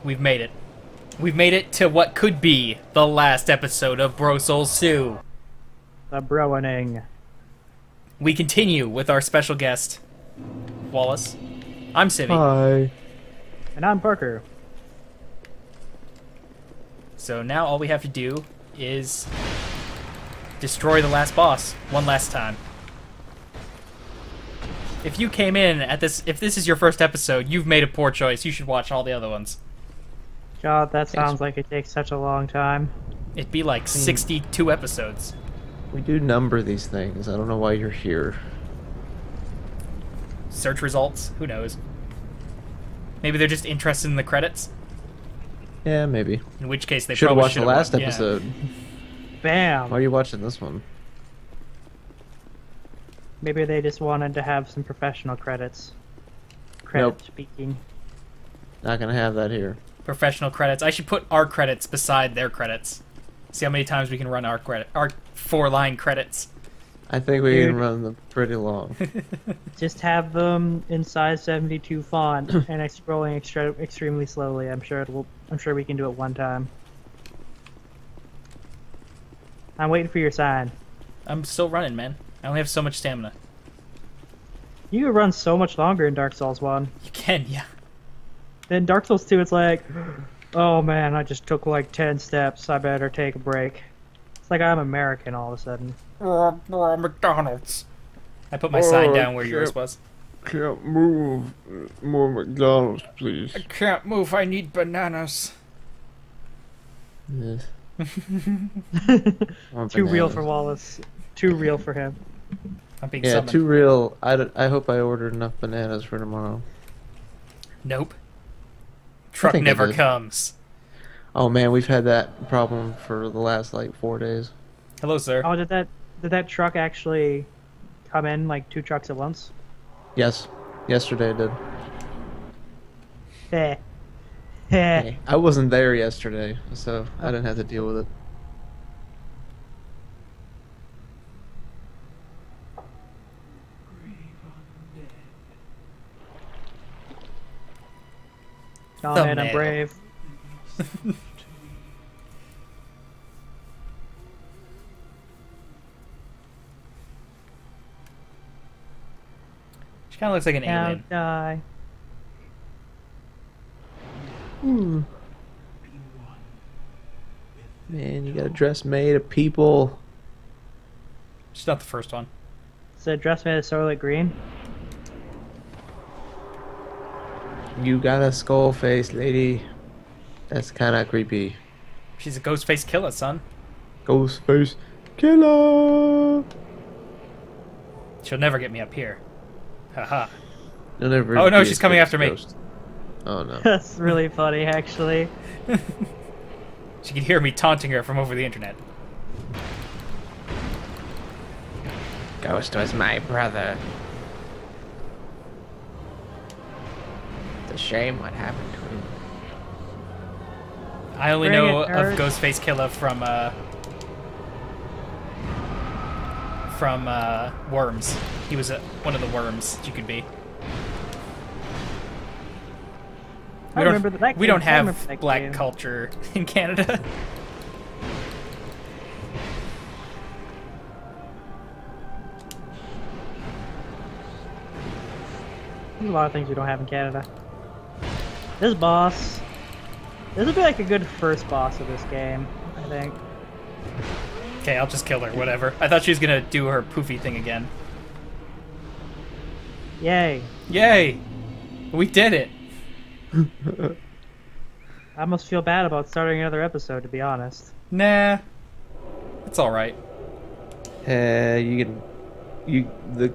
We've made it. We've made it to what could be the last episode of Brosouls 2. The broaning. We continue with our special guest, Wallace. I'm Civvie. Hi. And I'm Parker. So now all we have to do is destroy the last boss one last time. If you came in at this, if this is your first episode, you've made a poor choice. You should watch all the other ones. God, that sounds like it takes such a long time. It'd be like 62 episodes. We do number these things. I don't know why you're here. Search results? Who knows? Maybe they're just interested in the credits. Yeah, maybe. In which case they should have probably watched the last won. Yeah. episode. Bam! Why are you watching this one? Maybe they just wanted to have some professional credits. Credit Nope. speaking. Not gonna have that here. Professional credits. I should put our credits beside their credits. See how many times we can run our 4-line credits. I think we Dude. can run them pretty long. Just have them in size 72 font and scrolling extremely slowly. I'm sure we can do it one time. I'm waiting for your sign. I'm still running, man. I only have so much stamina. You could run so much longer in Dark Souls 1. You can, yeah. Then Dark Souls 2, it's like, oh man, I just took like 10 steps. I better take a break. It's like I'm American all of a sudden. McDonald's. I put my sign down where yours was. Can't move. More McDonald's, please. I can't move. I need bananas. Yes. Too real for Wallace. Too real for him. I'm being Yeah, summoned. too real. I hope I ordered enough bananas for tomorrow. Nope. Truck think I never did. comes. Oh man, we've had that problem for the last like 4 days. Hello, sir. Oh, did that truck actually come in like 2 trucks at once? Yes, yesterday it did. Heh. Heh. Hey, I wasn't there yesterday, so I didn't have to deal with it. Oh man, I'm Thumbnail. brave. She kind of looks like an Now alien. die. Man, you got a dress made of people. She's not the first one. Is the dress made of Soylent Green? You got a skull face, lady. That's kind of creepy. She's a ghost face killer, son. Ghost face killer. She'll never get me up here. Haha. You'll never Oh, no, be she's a coming after me. ghost. Oh no. That's really funny, actually. She can hear me taunting her from over the internet. Ghost was my brother. It's a shame what happened to him. I only Bring know it, of nerd. Ghostface Killer from Worms. He was one of the worms that you could be. I remember that We game. don't I remember have that black game. culture in Canada. There's a lot of things we don't have in Canada. This boss. This would be like a good first boss of this game, I think. Okay, I'll just kill her, whatever. I thought she was gonna do her poofy thing again. Yay. Yay! We did it! I almost feel bad about starting another episode, to be honest. Nah. It's alright. The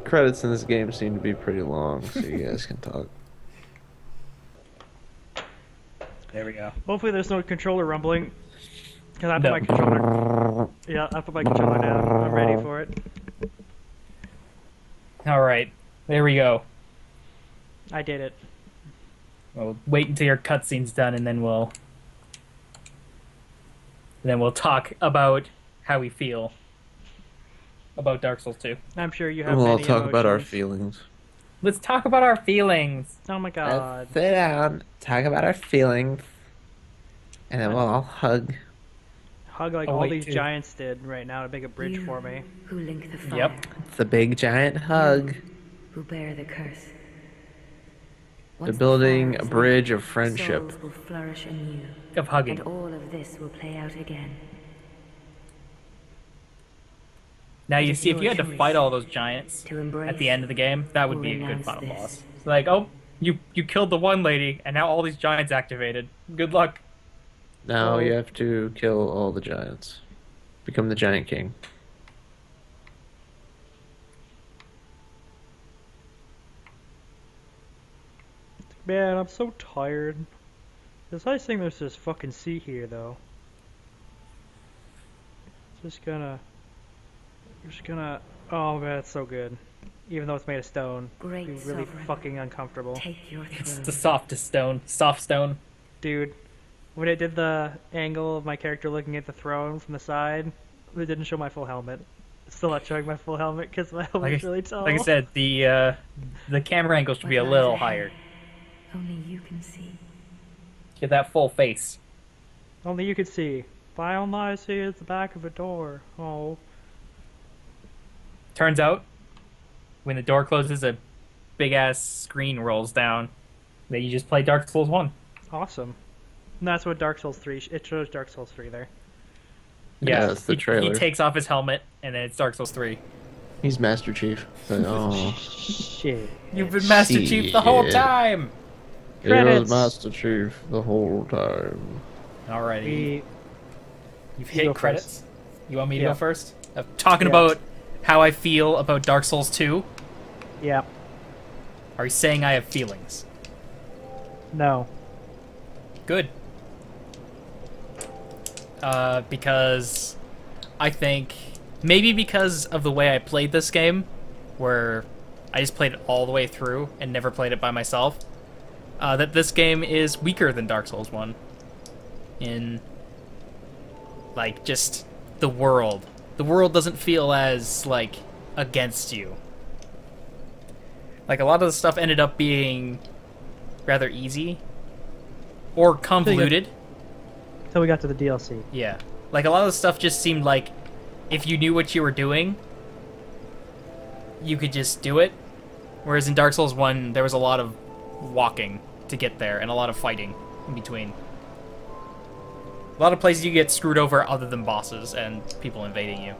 credits in this game seem to be pretty long, so you guys can talk. There we go. Hopefully there's no controller rumbling. Because I put No. my controller... Yeah, I put my controller down. I'm ready for it. Alright. There we go. I did it. We'll wait until your cutscene's done and then we'll talk about how we feel about Dark Souls 2. I'm sure you have We'll all many talk about our emotions. feelings. Let's talk about our feelings. Oh my god. Sit down, talk about our feelings. And then, well, I'll hug. Hug like Oh, all wait, these dude. giants did right now to make a bridge You for me. who link the fire, Yep. It's a big giant hug. who bear the curse. They're Once the building fire a is bridge lit, of friendship. souls will flourish anew, Of hugging. and all of this will play out again. Now It you is see, if your you had to choice fight all those giants to embrace at the end of the game, that would or be a good renounce final this. boss. It's like, oh, you killed the one lady, and now all these giants activated. Good luck. Now Oh. you have to kill all the giants. Become the giant king. Man, I'm so tired. This nice thing there's this fucking sea here, though. Just gonna... Oh man, it's so good. Even though it's made of stone. Great It's really sovereign, fucking uncomfortable. take your It's throne. the softest stone. Soft stone. Dude, when it did the angle of my character looking at the throne from the side, it didn't show my full helmet. It's still not showing my full helmet because my helmet's really tall. Like I said, the camera angle should be a What little lies ahead? higher. Only you can see. Get that full face. Only you could see. Why all I see is the back of a door. Oh. Turns out, when the door closes, a big ass screen rolls down. That you just play Dark Souls 1. Awesome. And that's what Dark Souls 3, it shows Dark Souls 3 there. Yeah, that's the he trailer. takes off his helmet, and then it's Dark Souls 3. He's Master Chief. Like, oh, Shit. You've been Master Chief the whole Shit. time! it was Credits. Master Chief the whole time. Alrighty. We, You've you hit go credits. You want me to Yeah. go first? Talking Yeah. about how I feel about Dark Souls 2. yeah. Are you saying I have feelings? No. Good. Because I think maybe because of the way I played this game, where I just played it all the way through and never played it by myself, that this game is weaker than Dark Souls 1 in like just the world. The world doesn't feel as like against you. Like a lot of the stuff ended up being rather easy or convoluted. Until we got to the DLC. Yeah. Like, a lot of the stuff just seemed like if you knew what you were doing, you could just do it. Whereas in Dark Souls 1, there was a lot of walking to get there and a lot of fighting in between. A lot of places you get screwed over other than bosses and people invading you.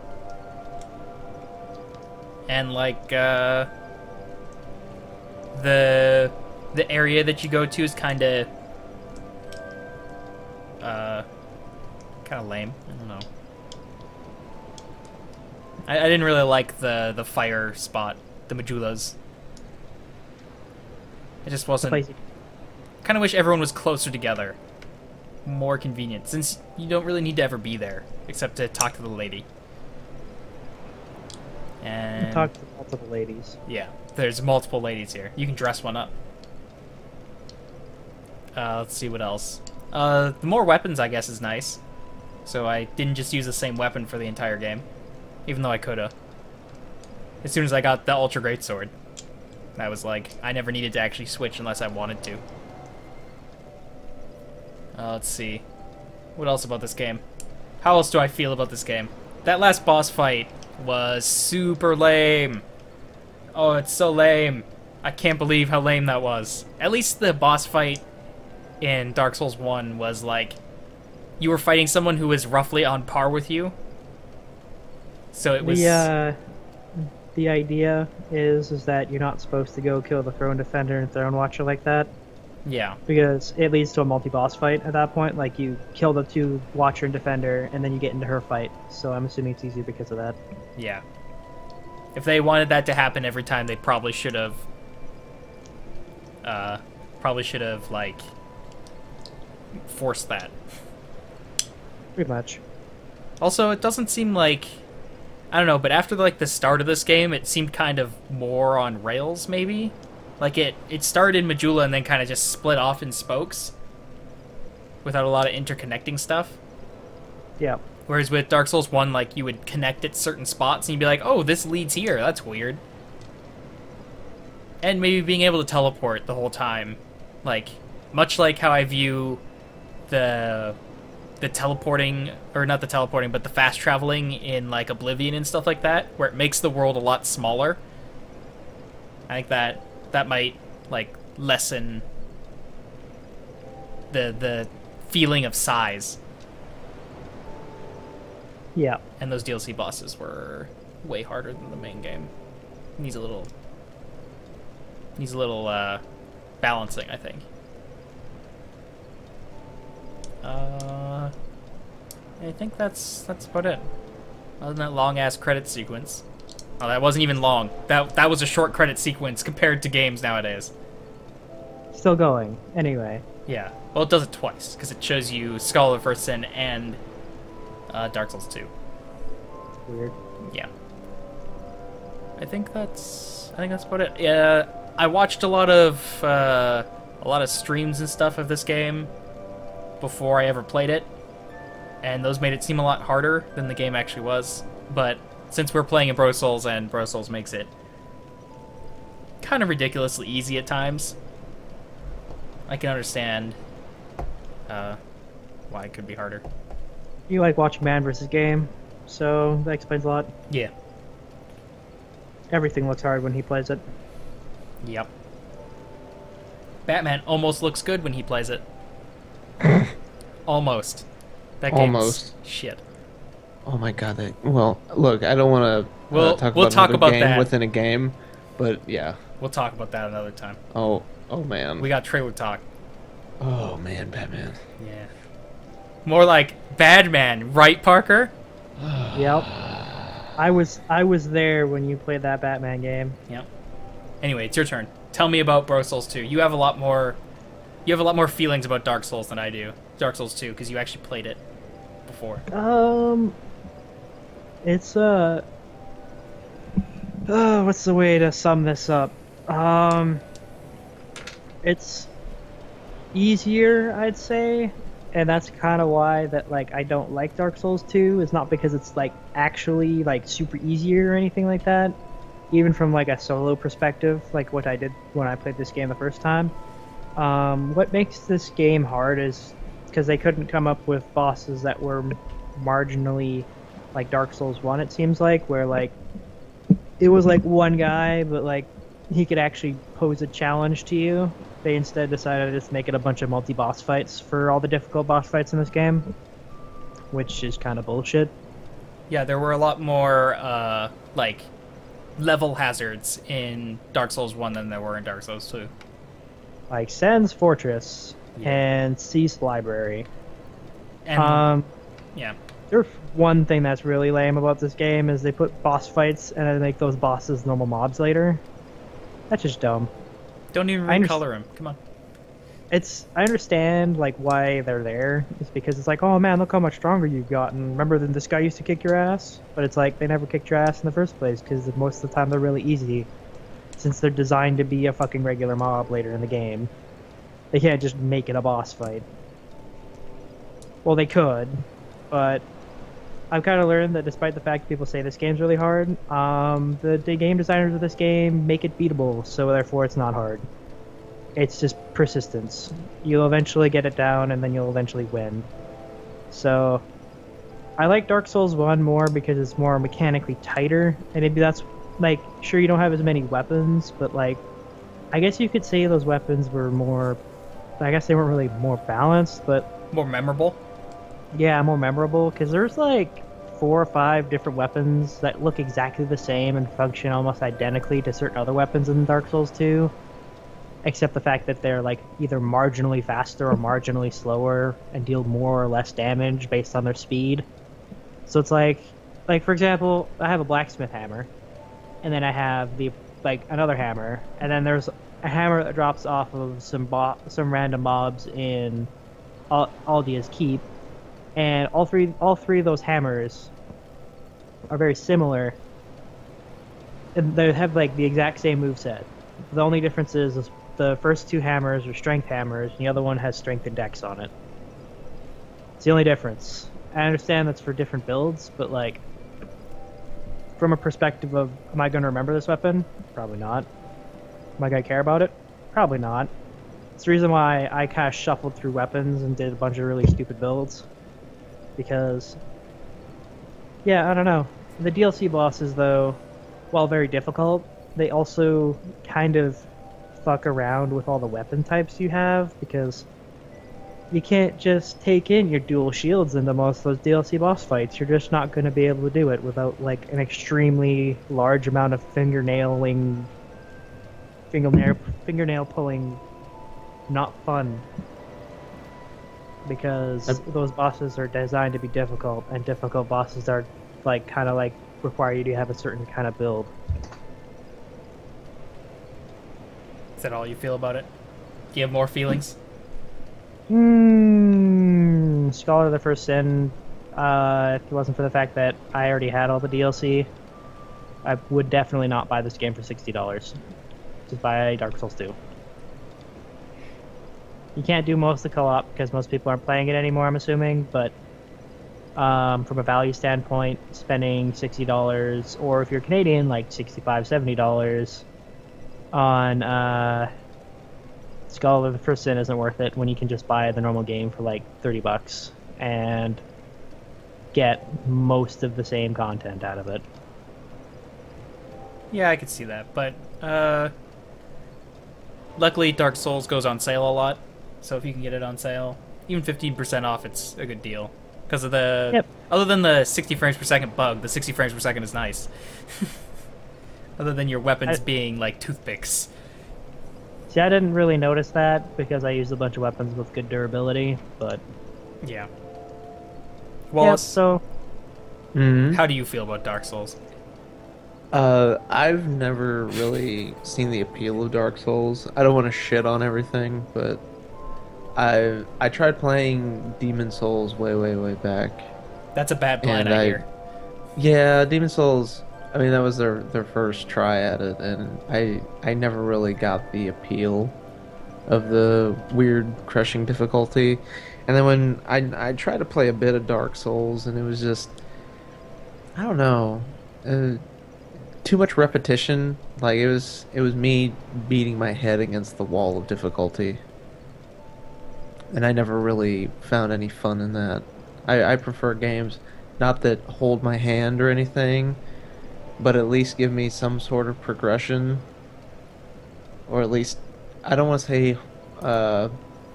And, like, the area that you go to is kind of lame. I don't know. I didn't really like the fire spot, the Majulas. It just wasn't. Place- Kind of wish everyone was closer together. More convenient, since you don't really need to ever be there, except to talk to the lady. And Talk to multiple ladies. yeah, there's multiple ladies here. You can dress one up. Let's see what else. The more weapons, I guess, is nice. So I didn't just use the same weapon for the entire game, even though I coulda. As soon as I got the Ultra Great Sword, I was like, I never needed to actually switch unless I wanted to. Let's see. What else about this game? How else do I feel about this game? That last boss fight was super lame. Oh, it's so lame. I can't believe how lame that was. At least the boss fight in Dark Souls 1 was like, you were fighting someone who was roughly on par with you. So it was... The idea is that you're not supposed to go kill the Throne Defender and Throne Watcher like that, Yeah. because it leads to a multi-boss fight at that point. Like, you kill the two Watcher and Defender, and then you get into her fight. So I'm assuming it's easier because of that. Yeah. If they wanted that to happen every time, they probably should have... like, forced that. Pretty much. Also, it doesn't seem like... I don't know, but after, like, the start of this game, it seemed kind of more on rails, maybe? Like, it started in Majula and then kind of just split off in spokes. Without a lot of interconnecting stuff. Yeah. Whereas with Dark Souls 1, like, you would connect at certain spots and you'd be like, oh, this leads here, that's weird. And maybe being able to teleport the whole time. Like, much like how I view the the teleporting, or not the teleporting, but the fast traveling in like Oblivion and stuff like that, where it makes the world a lot smaller. I think that might like lessen the feeling of size. Yeah. And those DLC bosses were way harder than the main game. Needs a little balancing, I think. I think that's about it. Other than that long ass credit sequence. Oh, that wasn't even long. That was a short credit sequence compared to games nowadays. Still going. Anyway. Yeah. Well, it does it twice because it shows you Skull of First Sin and Dark Souls 2. Weird. Yeah. I think that's about it. Yeah, I watched a lot of streams and stuff of this game before I ever played it, and those made it seem a lot harder than the game actually was. But since we're playing in Brosouls, and Brosouls makes it kind of ridiculously easy at times, I can understand why it could be harder. You like watching man versus game, so that explains a lot. Yeah. Everything looks hard when he plays it. Yep. Batman almost looks good when he plays it. Almost. That game's Almost. shit. Oh my god, well, look, I don't want to We'll talk about game that within a game, but yeah. We'll talk about that another time. Oh man. We got trailer talk. Oh man, Batman. Yeah. More like Badman, right, Parker? Yep. I was there when you played that Batman game. Yep. Anyway, it's your turn. Tell me about Brosouls 2. You have a lot more feelings about Dark Souls than I do. Dark Souls 2 because you actually played it before. It's what's the way to sum this up? It's easier, I'd say, and that's kind of why that like I don't like Dark Souls 2. It's not because it's like actually like super easier or anything like that. Even from like a solo perspective, like what I did when I played this game the first time. What makes this game hard is because they couldn't come up with bosses that were marginally like Dark Souls 1, it seems like, where like it was like one guy, but like he could actually pose a challenge to you. They instead decided to just make it a bunch of multi-boss fights for all the difficult boss fights in this game, which is kind of bullshit. Yeah, there were a lot more like level hazards in Dark Souls 1 than there were in Dark Souls 2. Like Sans Fortress Yeah. and Cease Library. And yeah. There's one thing that's really lame about this game is they put boss fights and then make those bosses normal mobs later. That's just dumb. Don't even recolor him. Come on. I understand like why they're there. It's because it's like, oh man, look how much stronger you've gotten. Remember that this guy used to kick your ass? But it's like they never kicked your ass in the first place because most of the time they're really easy. Since they're designed to be a fucking regular mob later in the game. They can't just make it a boss fight. Well, they could, but I've kind of learned that despite the fact people say this game's really hard, the game designers of this game make it beatable, so therefore it's not hard. It's just persistence. You'll eventually get it down, and then you'll eventually win. So, I like Dark Souls 1 more because it's more mechanically tighter, and maybe that's, like, sure you don't have as many weapons, but, like, I guess you could say those weapons were more, I guess they weren't really more balanced, but... More memorable? Yeah, more memorable, because there's, like, 4 or 5 different weapons that look exactly the same and function almost identically to certain other weapons in Dark Souls 2. Except the fact that they're like either marginally faster or marginally slower and deal more or less damage based on their speed. So it's like for example, I have a blacksmith hammer, and then I have another hammer, and then there's a hammer that drops off of some random mobs in Aldia's Keep, and all three of those hammers are very similar, and they have like the exact same moveset. The only difference is the first 2 hammers are strength hammers, and the other one has strength and dex on it. It's the only difference. I understand that's for different builds, but like, from a perspective of, am I going to remember this weapon? Probably not. Am I going to care about it? Probably not. It's the reason why I kind of shuffled through weapons and did a bunch of really stupid builds. because, yeah, I don't know. The DLC bosses, though, while very difficult, they also kind of fuck around with all the weapon types you have, because you can't just take in your dual shields into most of those DLC boss fights. You're just not going to be able to do it without like an extremely large amount of fingernail pulling, not fun. Because those bosses are designed to be difficult, and difficult bosses are like kind of like require you to have a certain kind of build. Is that all you feel about it? Do you have more feelings? Scholar of the First Sin, if it wasn't for the fact that I already had all the DLC, I would definitely not buy this game for $60. Just buy Dark Souls 2. You can't do most of the co-op because most people aren't playing it anymore, I'm assuming, but from a value standpoint, spending $60, or if you're Canadian, like $65, $70 on Scholar of the First Sin isn't worth it when you can just buy the normal game for like $30 and get most of the same content out of it. Yeah, I could see that, but luckily Dark Souls goes on sale a lot, so if you can get it on sale, even 15% off, it's a good deal. Because of the... Yep. Other than the 60 frames per second bug, the 60 frames per second is nice. Other than your weapons being like toothpicks. See, I didn't really notice that because I used a bunch of weapons with good durability, but... Yeah. Wallace, so... how do you feel about Dark Souls? I've never really seen the appeal of Dark Souls. I don't want to shit on everything, but I tried playing Demon Souls way back. That's a bad plan, I hear. Yeah, Demon Souls, I mean, that was their first try at it, and I never really got the appeal of the weird crushing difficulty. And then when I tried to play a bit of Dark Souls, and it was just, I don't know, too much repetition. Like it was me beating my head against the wall of difficulty, and I never really found any fun in that. I prefer games not that hold my hand or anything, but at least give me some sort of progression, or at least, I don't want to say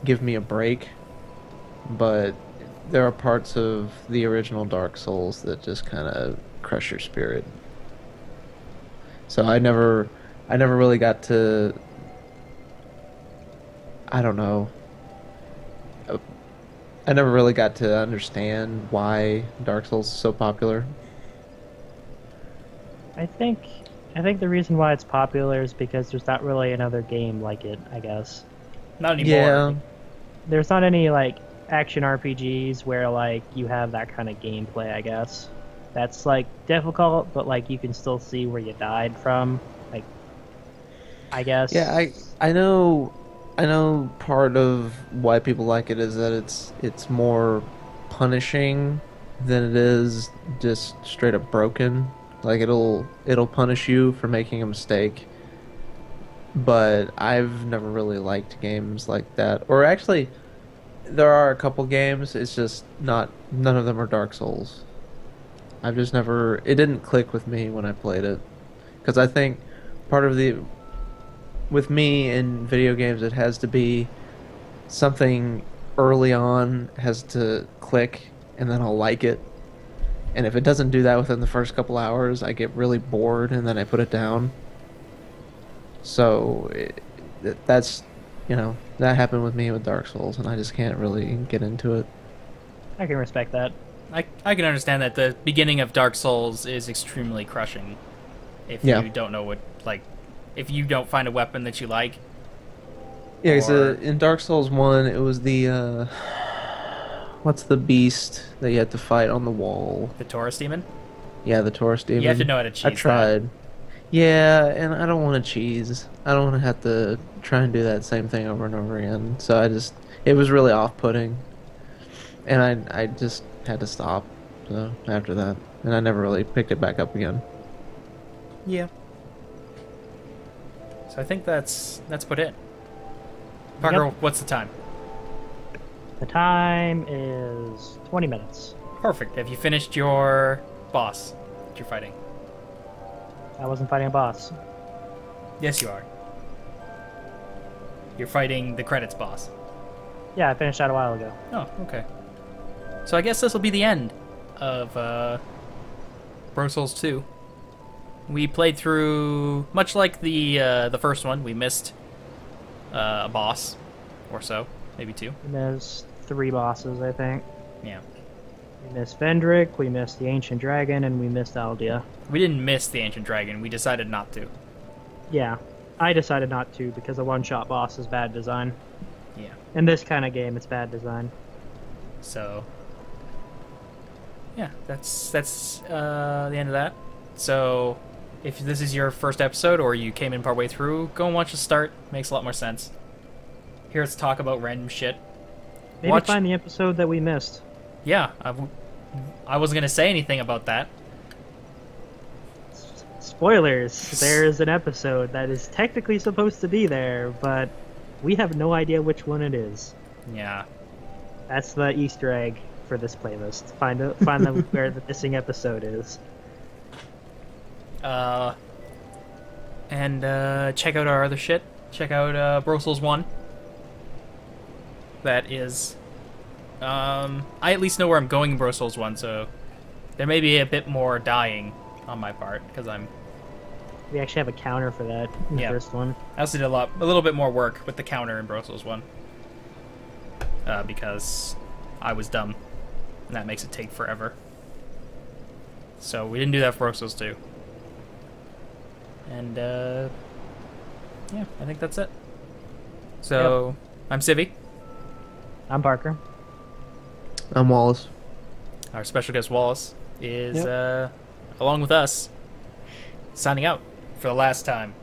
give me a break, but there are parts of the original Dark Souls that just kind of crush your spirit. So I never really got to, I don't know, I never really got to understand why Dark Souls is so popular. I think the reason why it's popular is because there's not really another game like it, I guess. Not anymore. Yeah. There's not any like action RPGs where like you have that kind of gameplay, I guess. That's like difficult, but like you can still see where you died from. Like, I guess. Yeah, I know part of why people like it is that it's more punishing than it is just straight up broken. Like it'll punish you for making a mistake. But I've never really liked games like that. Or actually, there are a couple games, it's just none of them are Dark Souls. I've just never, it didn't click with me when I played it. Because I think part of with me in video games, it has to be something early on has to click, and then I'll like it. And if it doesn't do that within the first couple hours, I get really bored, and then I put it down. So that's, that happened with me with Dark Souls, and I just can't really get into it. I can respect that. I can understand that the beginning of Dark Souls is extremely crushing if you don't know if you don't find a weapon that you like. Yeah, so in Dark Souls 1, it was the, what's the beast that you had to fight on the wall? The Taurus Demon? Yeah, the Taurus Demon. You have to know how to cheese. I tried. Yeah, and I don't want to cheese. I don't want to have to try and do that same thing over and over again. So it was really off-putting. And I just had to stop after that. And I never really picked it back up again. Yeah. So I think that's about it. Parker, what's the time? The time is 20 minutes. Perfect. Have you finished your boss that you're fighting? I wasn't fighting a boss. Yes, you are. You're fighting the credits boss. Yeah, I finished that a while ago. Oh, okay. So I guess this will be the end of Brosouls 2. We played through, much like the first one, we missed a boss or so, maybe 2. We missed 3 bosses, I think. Yeah. We missed Vendrick, we missed the Ancient Dragon, and we missed Aldea. We didn't miss the Ancient Dragon, we decided not to. Yeah, I decided not to because a one-shot boss is bad design. Yeah. In this kind of game, it's bad design. So, yeah, that's the end of that. So, if this is your first episode or you came in partway through, go and watch the start. Makes a lot more sense. Hear us talk about random shit. Maybe find the episode that we missed. Yeah, I wasn't gonna say anything about that. Spoilers! There's an episode that is technically supposed to be there, but we have no idea which one it is. Yeah. That's the Easter egg for this playlist. Find where the missing episode is. And check out our other shit. Check out Brosouls 1. That is... I at least know where I'm going in Brosouls 1, so there may be a bit more dying on my part, because We actually have a counter for that in the first one. I also did a little bit more work with the counter in Brosouls 1. Because I was dumb. And that makes it take forever. So we didn't do that for Brosouls 2. And, yeah, I think that's it. So, I'm Civvie. I'm Parker. I'm Wallace. Our special guest Wallace is, along with us, signing out for the last time.